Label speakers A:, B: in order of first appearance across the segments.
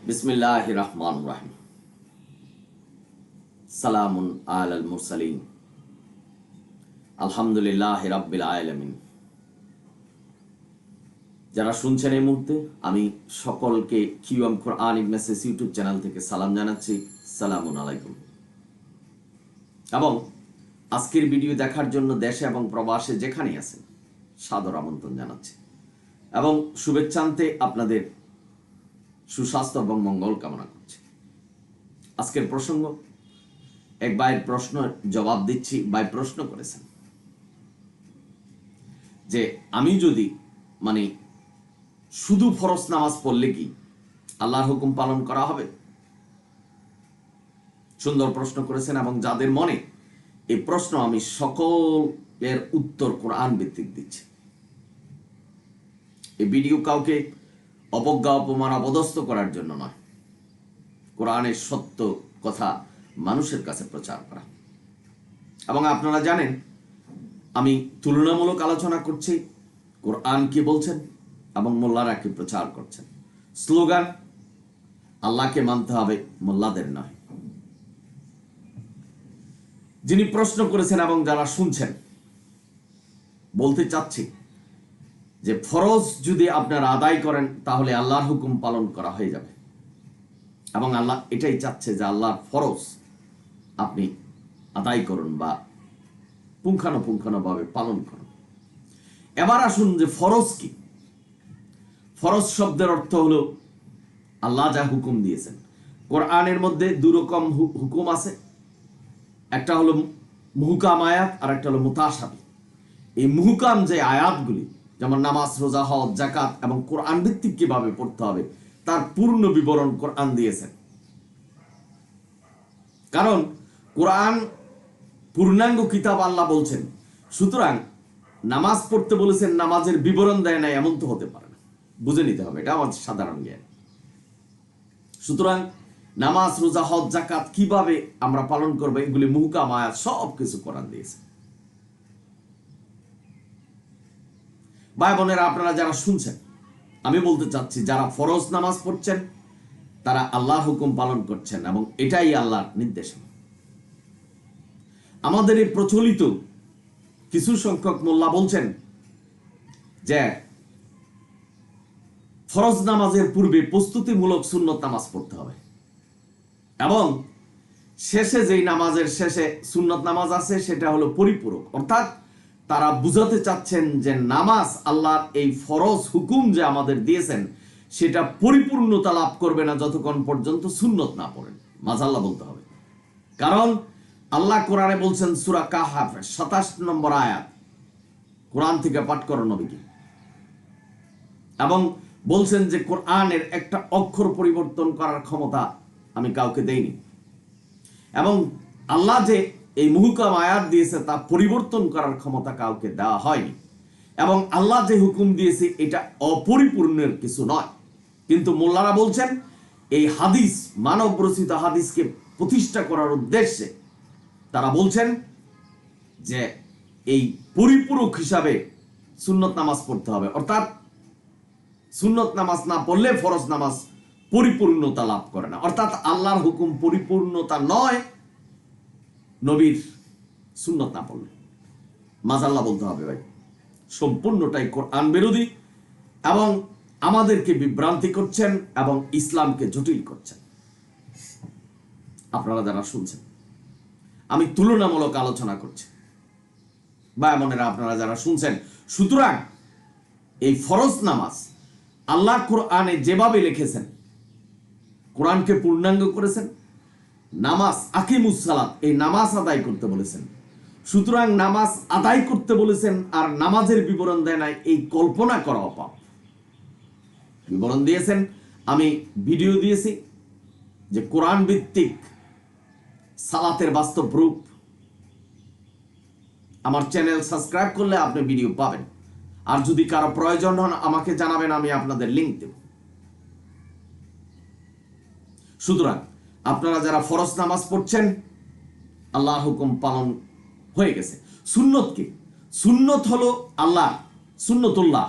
A: बिस्मिल्लाहिर रहमानिर रहीम। सलामुन अलल मुरसलीन আলহামদুলিল্লাহি রাব্বিল আলামিন। যারা শুনছেন এই মুহূর্তে, আমি সকলকে কুরআনিক মেসেজ ইউটিউব চ্যানেল থেকে সালাম জানাচ্ছি। সালামুন আলাইকুম। এবং আজকের ভিডিও দেখার জন্য দেশে এবং প্রবাসে যেখানেই আছেন সাদর আমন্ত্রণ জানাচ্ছি এবং শুভেচ্ছান্তে আপনাদের সুস্বাস্থ্য এবং মঙ্গল কামনা করছি। আজকের প্রসঙ্গ, এক ভাইয়ের প্রশ্ন জবাব দিচ্ছি। ভাই প্রশ্ন করেছেন যে আমি যদি শুধু ফরজ নামাজ পড়লে কি আল্লাহর হুকুম পালন করা হবে? সুন্দর প্রশ্ন করেছেন এবং যাদের মনে এই প্রশ্ন, আমি সকলের উত্তর কোরআন ভিত্তিক দিচ্ছি। এই ভিডিও কাউকে অবজ্ঞা, অপমান, অপদস্থ করার জন্য নয়, কোরআনের সত্য কথা মানুষের কাছে প্রচার করা। এবং আপনারা জানেন আমি তুলনামূলক আলোচনা করছি, কোরআন কি বলছেন এবং মোল্লারা কি প্রচার করছেন। স্লোগান আল্লাহকে মানতে হবে, মোল্লাদের নয়। যিনি প্রশ্ন করেছেন এবং যারা শুনছেন, বলতে চাচ্ছি যে ফরজ যদি আপনারা আদায় করেন তাহলে আল্লাহর হুকুম পালন করা হয়ে যাবে এবং আল্লাহ এটাই চাচ্ছে যে আল্লাহর ফরজ আপনি আদায় করুন বা পুঙ্খানুপুঙ্খানুভাবে পালন করুন। এবার আসুন যে ফরজ কি। ফরজ শব্দের অর্থ হলো আল্লাহ যা হুকুম দিয়েছেন। কোরআনের মধ্যে দুই রকম হুকুম আছে, একটা হলো মুহকাম আয়াত আর একটা হলো মুতাশাবি। এই মুহকাম যে আয়াতগুলি, যেমন নামাজ, রোজা, হজ, যাকাত এবং কোরআন ভিত্তিক কিভাবে পড়তে হবে তার পূর্ণ বিবরণ কোরআন দিয়েছেন। কারণ কোরআন পূর্ণাঙ্গ কিতাব, আল্লাহ বলছেন। সুতরাং নামাজ পড়তে বলেছেন, নামাজের বিবরণ দেয় নাই এমন তো হতে পারে না, বুঝে নিতে হবে, এটা আমাদের সাধারণ জ্ঞান। সুতরাং নামাজ, রোজা, হজ, যাকাত কিভাবে আমরা পালন করবো, এগুলি মুহকাম আয়াত সব কিছু কোরআন দিয়েছে। ভাই বোনেরা, আপনারা যারা শুনছেন, আমি বলতে চাচ্ছি যারা ফরজ নামাজ পড়ছেন তারা আল্লাহর হুকুম পালন করছেন এবং এটাই আল্লাহর নির্দেশনা। আমাদের এই প্রচলিত কিছু সংখ্যক মোল্লা বলছেন যে ফরজ নামাজের পূর্বে প্রস্তুতিমূলক সুন্নত নামাজ পড়তে হবে এবং শেষে যেই নামাজের শেষে সুন্নত নামাজ আছে সেটা হলো পরিপূরক। অর্থাৎ তারা বুঝাতে চাচ্ছেন যে নামাজ, আল্লাহর এই ফরজ হুকুম যে আমাদের দিয়েছেন সেটা পরিপূর্ণতা লাভ করবে না যতক্ষণ পর্যন্ত সুন্নত না পড়েন। মাজাল্লাহ বলতে হবে। কারণ আল্লাহ কোরআনে বলছেন, সূরা কাহফ 27 নম্বর আয়াত, কোরআন থেকে পাঠ করো নবীকে, এবং বলছেন যে কোরআনের একটা অক্ষর পরিবর্তন করার ক্ষমতা আমি কাউকে দেইনি এবং আল্লাহ যে এই মুহকাম আয়াত দিয়েছে তা পরিবর্তন করার ক্ষমতা কাউকে দেওয়া হয়নি এবং আল্লাহ যে হুকুম দিয়েছে এটা অপরিপূর্ণের কিছু নয়। কিন্তু মোল্লারা বলছেন এই হাদিস, মানব রচিত হাদিসকে প্রতিষ্ঠা করার উদ্দেশ্যে তারা বলছেন যে এই পরিপূরক হিসাবে সুন্নত নামাজ পড়তে হবে। অর্থাৎ সুন্নত নামাজ না পড়লে ফরজ নামাজ পরিপূর্ণতা লাভ করে না। অর্থাৎ আল্লাহর হুকুম পরিপূর্ণতা নয় নবীর সুন্নত না পড়লে। মাজাল্লাহ বলতে হবে ভাই, সম্পূর্ণটাই কোরআন বিরোধী এবং আমাদেরকে বিভ্রান্তি করছেন এবং ইসলামকে জটিল করছেন। আপনারা যারা শুনছেন, আমি তুলনামূলক আলোচনা করছি ভাই বোনেরা, আপনারা যারা শুনছেন। সুতরাং এই ফরজ নামাজ আল্লাহ কোরআনে যেভাবে লিখেছেন, কোরআনকে পূর্ণাঙ্গ করেছেন। নামাজ, আকিমুস সালাত, এই নামাজ আদায় করতে বলেছেন। সুতরাং নামাজ আদায় করতে বলেছেন আর নামাজের বিবরণ দেয় নাই, এই কল্পনা করা পাপ। বিবরণ দিয়েছেন, আমি ভিডিও দিয়েছি যে কোরআন ভিত্তিক সালাতের বাস্তব রূপ। আমার চ্যানেল সাবস্ক্রাইব করলে আপনি ভিডিও পাবেন, আর যদি কারো প্রয়োজন হন আমাকে জানাবেন, আমি আপনাদের লিংক দেব। সুতরাং আপনারা যারা ফরজ নামাজ পড়ছেন, আল্লাহর হুকুম পালন হয়ে গেছে। সুন্নত কি? সুন্নত হলো আল্লাহ, সুন্নতুল্লাহ,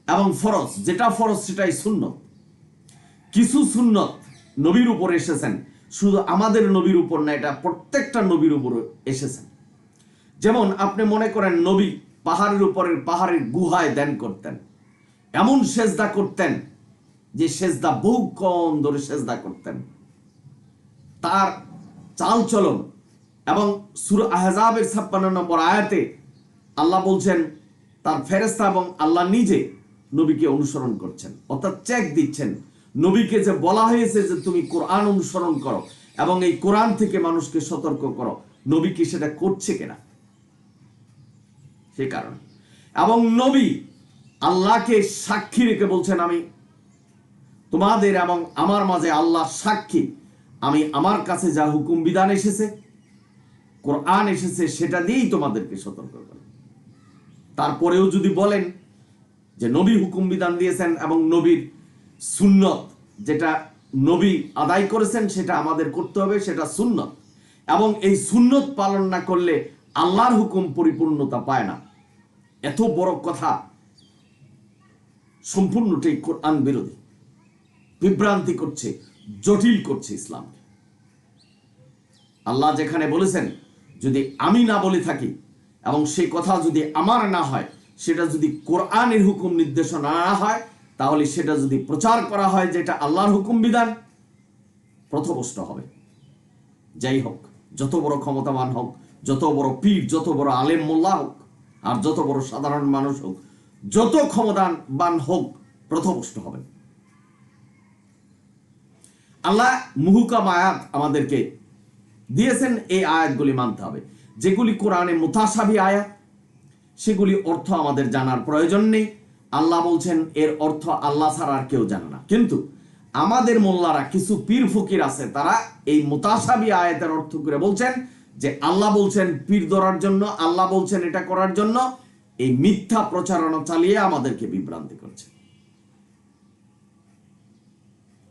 A: এবং ফরজ যেটা ফরজ সেটাই সুন্নত। কিছু সুন্নত নবীর উপর এসেছেন, শুধু আমাদের নবীর উপর না, এটা প্রত্যেকটা নবীর উপর এসেছেন। যেমন আপনি মনে করেন নবী পাহাড়ের গুহায় ধ্যান করতেন, এমন সেজদা করতেন যে সেজদা বহুক্ষণ ধরে সেজদা করতেন। তার চালচলন এবং সূরা আহজাবের 56 নম্বর আয়াতে আল্লাহ বলছেন তার ফেরেশতা এবং আল্লাহ নিজে নবীকে অনুসরণ করছেন, অর্থাৎ চেক দিচ্ছেন নবীকে যে বলা হয়েছে যে তুমি কোরআন অনুসরণ করো এবং এই কোরআন থেকে মানুষকে সতর্ক করো, নবী কি সেটা করছে কিনা, সে কারণে। এবং নবী আল্লাহকে সাক্ষী রেখে বলছেন আমি তোমাদের এবং আমার মাঝে আল্লাহ সাক্ষী, আমি আমার কাছে যা হুকুম বিধান এসেছে, কোরআন এসেছে, সেটা দিয়েই তোমাদেরকে সতর্ক করে। তারপরেও যদি বলেন যে নবী হুকুম বিধান দিয়েছেন এবং নবীর সুন্নত যেটা নবী আদায় করেছেন সেটা আমাদের করতে হবে, সেটা সুন্নত, এবং এই সুন্নত পালন না করলে আল্লাহর হুকুম পরিপূর্ণতা পায় না, এত বড় কথা সম্পূর্ণটাই কোরআন বিরোধী, বিভ্রান্তি করছে, জটিল করছে ইসলামকে। আল্লাহ যেখানে বলেছেন যদি আমি না বলে থাকি এবং সেই কথা যদি আমার না হয়, সেটা যদি কোরআনের হুকুম নির্দেশনা না হয়, তাহলে সেটা যদি প্রচার করা হয় যেটা আল্লাহর হুকুম বিধান, পথভ্রষ্ট হবে। যাই হোক, যত বড় ক্ষমতাবান হোক, যত বড় পীর, যত বড় আলেম মোল্লা হোক, আর যত বড় সাধারণ মানুষ হোক, যত ক্ষমতাবান হোক, পথভ্রষ্ট হবেন। আল্লাহ মুহুকাম আয়াত আমাদেরকে দিয়েছেন, এই আয়াতগুলি মানতে হবে। যেগুলি কোরআনে মুতাশাবি আয়াত, সেগুলি অর্থ আমাদের জানার প্রয়োজন নেই। আল্লাহ বলছেন এর অর্থ আল্লাহ ছাড়া আর কেউ জানে না। কিন্তু আমাদের মোল্লারা, কিছু পীর ফকির আছে, তারা এই মুতাশাবি আয়াতের অর্থ করে বলছেন যে আল্লাহ বলছেন পীর ধরার জন্য, আল্লাহ বলছেন এটা করার জন্য, এই মিথ্যা প্রচারণা চালিয়ে আমাদেরকে বিভ্রান্তি করছে।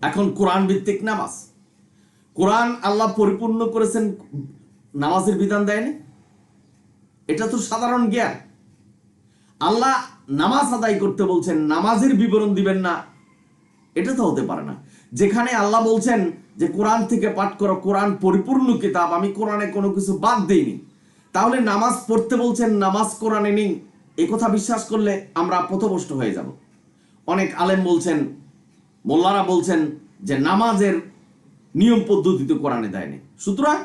A: এখন কোরআন ভিত্তিক নামাজ, কোরআন আল্লাহ পরিপূর্ণ করেছেন, নামাজের বিধান দেয়নি, এটা তো সাধারণ জ্ঞান। আল্লাহ নামাজ আদায় করতে বলছেন, নামাজের বিবরণ দিবেন না, এটা তো হতে পারে না। যেখানে আল্লাহ বলছেন যে কোরআন থেকে পাঠ করো, কোরআন পরিপূর্ণ কিতাব, আমি কোরআনে কোনো কিছু বাদ দেইনি, তাহলে নামাজ পড়তে বলছেন, নামাজ কোরআনে নেই, এই কথা বিশ্বাস করলে আমরা পথভ্রষ্ট হয়ে যাব। অনেক আলেম বলছেন, মোল্লারা বলছেন যে নামাজের নিয়ম পদ্ধতি তো কোরআনে দেয়নি, সুতরাং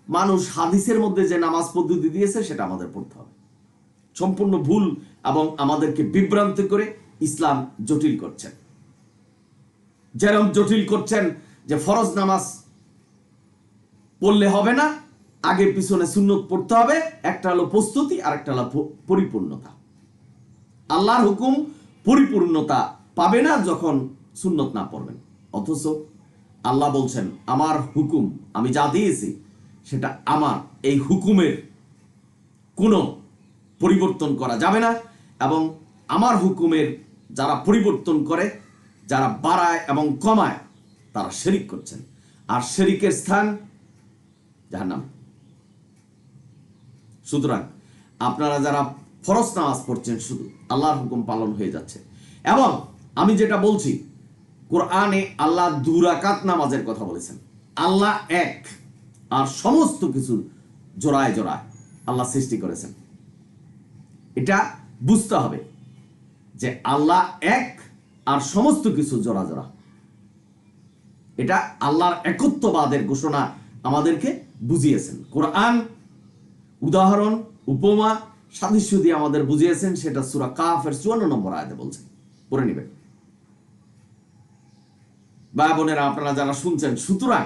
A: মানুষ হাদিসের মধ্যে যে নামাজ পদ্ধতি দিয়েছে সেটা আমাদের পড়তে হবে। সম্পূর্ণ ভুল এবং আমাদেরকে বিভ্রান্ত করে ইসলাম জটিল করছেন। যেরকম জটিল করছেন যে ফরজ নামাজ পড়লে হবে না, আগে পিছনে সুন্নত পড়তে হবে, একটা হলো প্রস্তুতি আর একটা হলো পরিপূর্ণতা। আল্লাহর হুকুম পরিপূর্ণতা পাবে না যখন সুন্নত না পড়বেন। অথচ আল্লাহ বলছেন আমার হুকুম আমি যা দিয়েছি সেটা আমার, এই হুকুমের কোনো পরিবর্তন করা যাবে না, এবং আমার হুকুমের যারা পরিবর্তন করে, যারা বাড়ায় এবং কমায়, তারা শিরিক করছেন, আর শিরিকের স্থান জাহান্নাম। সুতরাং আপনারা যারা ফরজ নামাজ পড়ছেন, শুধু আল্লাহর হুকুম পালন হয়ে যাচ্ছে। এবং আমি যেটা বলছি, কোরআনে আল্লাহ 2 রাকাত নামাজের কথা বলেছেন। আল্লাহ এক, আর সমস্ত কিছু জোড়ায় জোড়ায় আল্লাহ সৃষ্টি করেছেন। এটা বুঝতে হবে যে আল্লাহ এক আর সমস্ত কিছু জোড়া জোড়া, এটা আল্লাহর একত্ববাদের ঘোষণা আমাদেরকে বুঝিয়েছেন। কোরআন উদাহরণ, উপমা, সাদৃশ্য দিয়ে আমাদের বুঝিয়েছেন, সেটা সূরা কাফের 54 নম্বর আয়াতে বলছেন, পড়ে নেবেন ভাই বোনেরা, আপনারা যারা শুনছেন। সুতরাং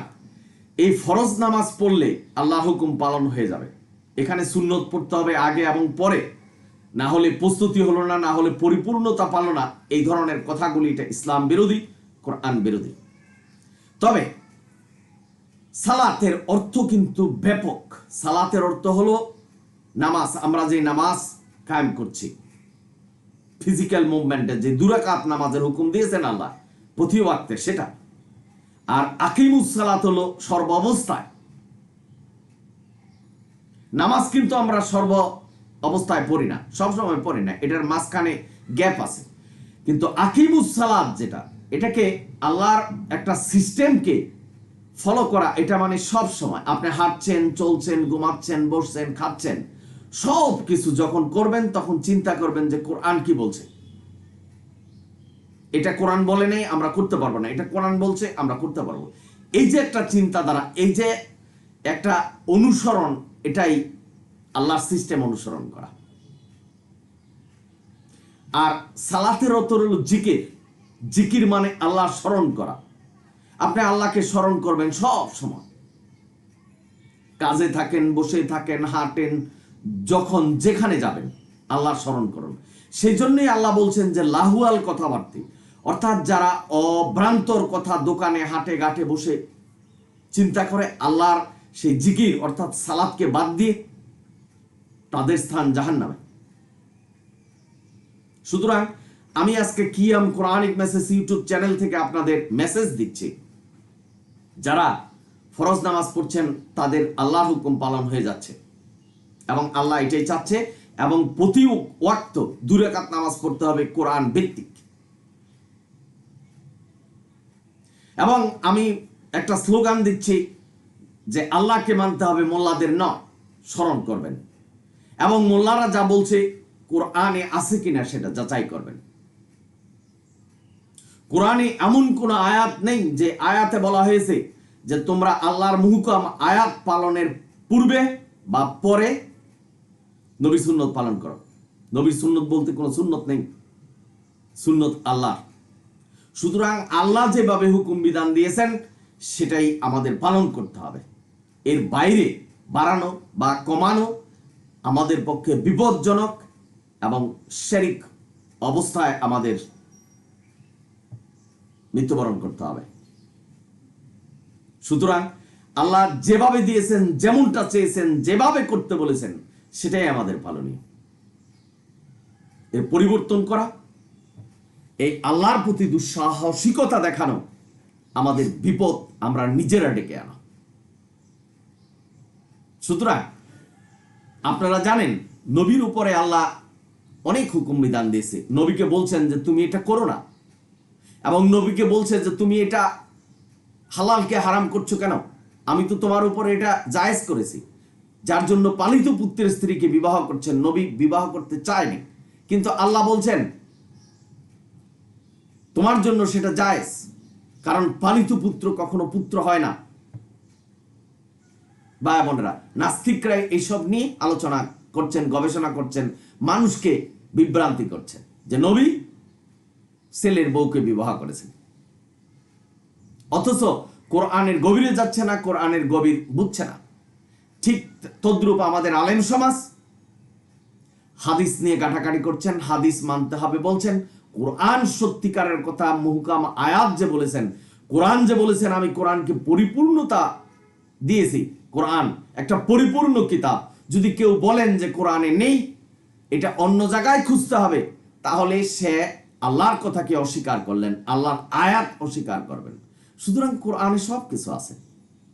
A: এই ফরজ নামাজ পড়লে আল্লাহর হুকুম পালন হয়ে যাবে। এখানে সুন্নত পড়তে হবে আগে এবং পরে, না হলে প্রস্তুতি হলো না, না হলে পরিপূর্ণতা পালো না। এই ধরনের কথাগুলি এটা ইসলাম বিরোধী, কোরআন বিরোধী। তবে সালাতের অর্থ কিন্তু ব্যাপক। সালাতের অর্থ হলো নামাজ, আমরা যে নামাজ কায়েম করছি, ফিজিক্যাল মুভমেন্টের যে 2 রাকাত নামাজের হুকুম দিয়েছেন আল্লাহ প্রতি ওয়াক্তে, সেটা। আর আকিমুস সালাত হলো সর্ব অবস্থায়। নামাজ কিন্তু আমরা সর্ব অবস্থায় পড়ি না, সবসময় পড়ি না, এটার মাঝখানে গ্যাপ আছে। কিন্তু আকিমুস সালাত যেটা, এটাকে আল্লাহর একটা সিস্টেমকে ফলো করা, এটা মানে সব সময় আপনি হাঁটছেন, চলছেন, ঘুমাচ্ছেন, বসছেন, খাচ্ছেন, সব কিছু যখন করবেন তখন চিন্তা করবেন যে কোরআন কি বলছে। এটা কোরআন বলে নেই আমরা করতে পারবো না, এটা কোরআন বলছে আমরা করতে পারবো। এই যে একটা চিন্তাধারা, এই যে একটা অনুসরণ, এটাই আল্লাহর সিস্টেম অনুসরণ করা। আর সালাতের অর্থ হলো জিকির। জিকির মানে আল্লাহ স্মরণ করা। আপনি আল্লাহকে স্মরণ করবেন সব সময়, কাজে থাকেন, বসে থাকেন, হাঁটেন, যখন যেখানে যাবেন আল্লাহ স্মরণ করুন। সেই জন্যই আল্লাহ বলছেন যে লাহুয়াল কথাবার্তা, অর্থাৎ যারা অভ্রান্তর কথা দোকানে হাটে ঘাটে বসে চিন্তা করে আল্লাহর সেই জিকির অর্থাৎ সালাতকে বাদ দিয়ে, তাদের স্থান জাহান্নামে। সুতরাং আমি আজকে কিয়াম কোরআনিক মেসেজ ইউটিউব চ্যানেল থেকে আপনাদের মেসেজ দিচ্ছি, যারা ফরজ নামাজ পড়ছেন তাদের আল্লাহর হুকুম পালন হয়ে যাচ্ছে এবং আল্লাহ এটাই চাচ্ছে, এবং প্রতি ওয়াক্ত 2 রাকাত নামাজ পড়তে হবে কোরআন ভিত্তিক। এবং আমি একটা স্লোগান দিচ্ছি যে আল্লাহকে মানতে হবে, মোল্লাদের নয়, স্মরণ করবেন। এবং মোল্লারা যা বলছে কোরআনে আছে কিনা সেটা যাচাই করবেন। কোরআনে এমন কোন আয়াত নেই যে আয়াতে বলা হয়েছে যে তোমরা আল্লাহর মুহকাম আয়াত পালনের পূর্বে বা পরে নবী সুন্নত পালন করো। নবীর সুন্নত বলতে কোনো সুন্নত নেই, সুন্নত আল্লাহ। সুতরাং আল্লাহ যেভাবে হুকুম বিধান দিয়েছেন সেটাই আমাদের পালন করতে হবে। এর বাইরে বাড়ানো বা কমানো আমাদের পক্ষে বিপজ্জনক এবং শিরক অবস্থায় আমাদের মৃত্যুবরণ করতে হবে। সুতরাং আল্লাহ যেভাবে দিয়েছেন, যেমনটা চেয়েছেন, যেভাবে করতে বলেছেন সেটাই আমাদের পালনীয়। এর পরিবর্তন করা, এই আল্লাহর প্রতি দুঃসাহসিকতা দেখানো আমাদের বিপদ আমরা নিজেরা ডেকে আনা। সুতরাং আপনারা জানেন নবীর উপরে আল্লাহ অনেক হুকুম বিধান দিয়েছে। নবীকে বলছেন যে তুমি এটা করো না, এবং নবীকে বলছে যে তুমি এটা হালালকে হারাম করছো কেন, আমি তো তোমার উপরে এটা জায়েজ করেছি। যার জন্য পালিত পুত্রের স্ত্রীকে বিবাহ করছেন, নবী বিবাহ করতে চায়নি, কিন্তু আল্লাহ বলছেন তোমার জন্য সেটা জায়েজ, কারণ পালিত পুত্র কখনো পুত্র হয় না। ভাই বোনেরা, নাস্তিকরা এইসব নিয়ে আলোচনা করছেন, গবেষণা করছেন, মানুষকে বিভ্রান্তি করছেন যে নবী ছেলের বউকে বিবাহ করেছেন, অথচ কোরআনের গভীরে যাচ্ছে না, কোরআনের গভীর বুঝছে না। ঠিক তদ্রূপ আমাদের আলেম সমাজ হাদিস নিয়ে কাটাকাটি করছেন, হাদিস মানতে হবে বলছেন, কোরআন সত্যিকারের কথা, মুহকাম আয়াত যে বলেছেন, কোরআন যে বলেছেন আমি কোরআনকে পরিপূর্ণতা দিয়েছি, কোরআন একটা পরিপূর্ণ কিতাব। যদি কেউ বলেন যে কোরআনে নেই, এটা অন্য জায়গায় খুঁজতে হবে, তাহলে সে আল্লাহর কথাকে অস্বীকার করলেন, আল্লাহর আয়াত অস্বীকার করবেন। সুতরাং কোরআনে সব কিছু আছে।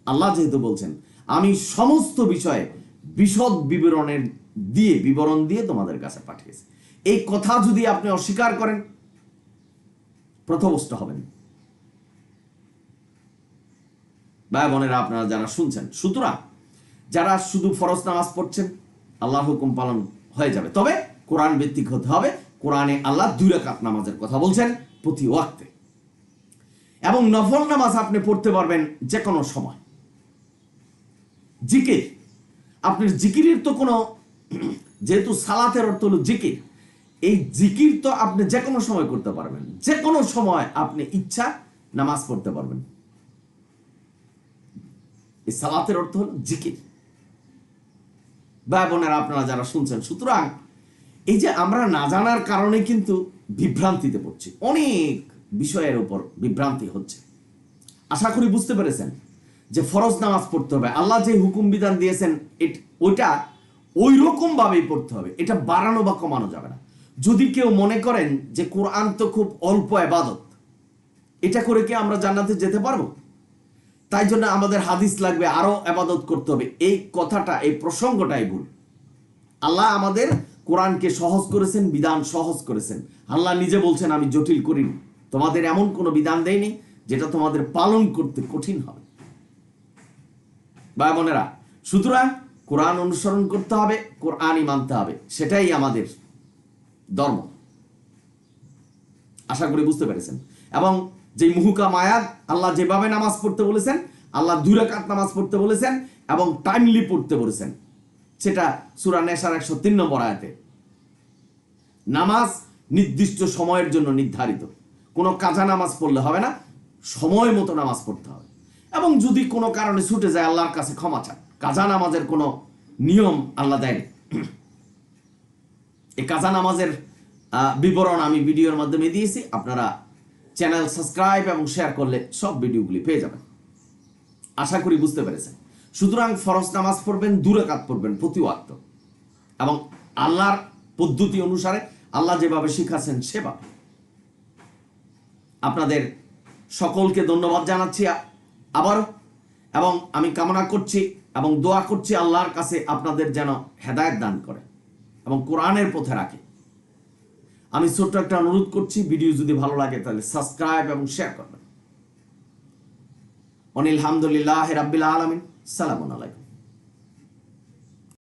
A: আল্লাহ যেহেতু বলছেন আমি সমস্ত বিষয়ে বিশদ বিবরণ দিয়ে তোমাদের কাছে পাঠিয়েছি, এই কথা যদি আপনি অস্বীকার করেন পথভ্রষ্ট হবেন। ভাই বোনেরা, আপনারা যারা শুনছেন, সুতরাং যারা শুধু ফরজ নামাজ পড়ছেন আল্লাহর হুকুম পালন হয়ে যাবে, তবে কোরআন ভিত্তিক হতে হবে। কোরআনে আল্লাহ 2 রাকাত নামাজের কথা বলছেন প্রতি ওয়াক্তে, এবং নফল নামাজ আপনি পড়তে পারবেন যে কোনো সময়। জিকির, আপনার জিকিরের তো কোনো, যেহেতু সালাতের অর্থ হলো জিকির, এই জিকির তো আপনি যে কোনো সময় করতে পারবেন, যে কোনো সময় আপনি ইচ্ছা নামাজ পড়তে পারবেন। এই সালাতের অর্থ হলো জিকির। ভাই বোনেরা, আপনারা যারা শুনছেন, সুতরাং এই যে আমরা না জানার কারণে কিন্তু বিভ্রান্তিতে পড়ছি, অনেক বিষয়ের উপর বিভ্রান্তি হচ্ছে। আশা করি বুঝতে পেরেছেন যে ফরজ নামাজ পড়তে হবে, আল্লাহ যে হুকুম বিধান দিয়েছেন ওইটা ওই রকম ভাবেই পড়তে হবে, এটা বাড়ানো বা কমানো যাবে না। যদি কেউ মনে করেন যে কোরআন তো খুব অল্প ইবাদত, এটা করে কি আমরা জান্নাতে যেতে পারবো, তাই জন্য আমাদের হাদিস লাগবে, আরো ইবাদত করতে হবে, এই কথাটা, এই প্রসঙ্গটাই ভুল। আল্লাহ আমাদের কোরআনকে সহজ করেছেন, বিধান সহজ করেছেন। আল্লাহ নিজে বলছেন আমি জটিল করিনি। তোমাদের এমন কোনো বিধান দেয়নি যেটা তোমাদের পালন করতে কঠিন হবে। ভাই বোনেরা, সুতরাং কোরআন অনুসরণ করতে হবে, কোরআনই মানতে হবে, সেটাই আমাদের ধর্ম। আশা করি বুঝতে পেরেছেন। এবং যে মুহুকাম আয়াত, আল্লাহ যেভাবে নামাজ পড়তে বলেছেন, আল্লাহ 2 রাকাত নামাজ পড়তে বলেছেন এবং টাইমলি পড়তে বলেছেন, সেটা সূরা নেসার 103 নম্বর আয়াতে। নামাজ নির্দিষ্ট সময়ের জন্য নির্ধারিত, কোনো কাজা নামাজ পড়লে হবে না, সময় মতো নামাজ পড়তে হবে। এবং যদি কোনো কারণে ছুটে যায়, আল্লাহর কাছে ক্ষমা চান। কাজা নামাজের কোনো নিয়ম আল্লাহ দেয়নি। এই কাজা নামাজের বিবরণ আমি ভিডিওর মাধ্যমে দিয়েছি, আপনারা চ্যানেল সাবস্ক্রাইব এবং শেয়ার করলে সব ভিডিওগুলি পেয়ে যাবেন। আশা করি বুঝতে পেরেছেন। সুতরাং ফরজ নামাজ পড়বেন, 2 রাকাত পড়বেন প্রতি ওয়াক্ত, এবং আল্লাহর পদ্ধতি অনুসারে, আল্লাহ যেভাবে শিখাচ্ছেন সেভাবে। আপনাদের সকলকে ধন্যবাদ জানাচ্ছি আবারও, এবং আমি কামনা করছি এবং দোয়া করছি আল্লাহর কাছে আপনাদের যেন হেদায়েত দান করে এবং কোরআনের পথে রাখে। আমি ছোট্ট একটা অনুরোধ করছি, ভিডিও যদি ভালো লাগে তাহলে সাবস্ক্রাইব এবং শেয়ার করবেন। আলহামদুলিল্লাহি রাব্বিল আলামিন। সালামু আলাইকুম।